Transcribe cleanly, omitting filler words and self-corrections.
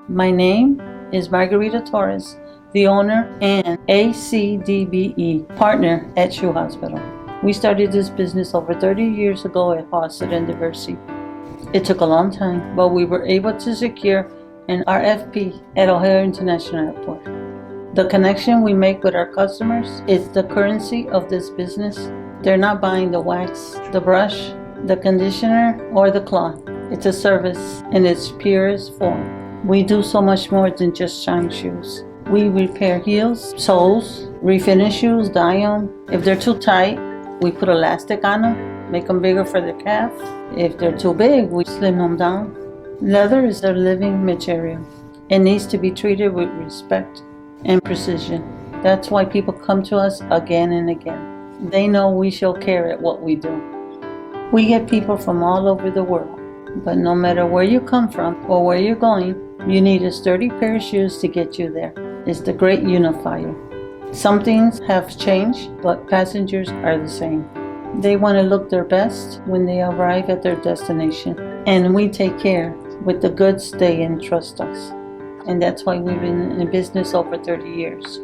My name is Margarita Torres, the owner and ACDBE partner at Shoe Hospital. We started this business over 30 years ago at Fawcett and Diversey. It took a long time, but we were able to secure an RFP at O'Hare International Airport. The connection we make with our customers is the currency of this business. They're not buying the wax, the brush, the conditioner, or the cloth. It's a service in its purest form. We do so much more than just shine shoes. We repair heels, soles, refinish shoes, dye them. If they're too tight, we put elastic on them, make them bigger for the calf. If they're too big, we slim them down. Leather is a living material. It needs to be treated with respect and precision. That's why people come to us again and again. They know we show care at what we do. We get people from all over the world, but no matter where you come from or where you're going, you need a sturdy pair of shoes to get you there. It's the great unifier. Some things have changed, but passengers are the same. They want to look their best when they arrive at their destination, and we take care with the goods they entrust us. And that's why we've been in business over 30 years.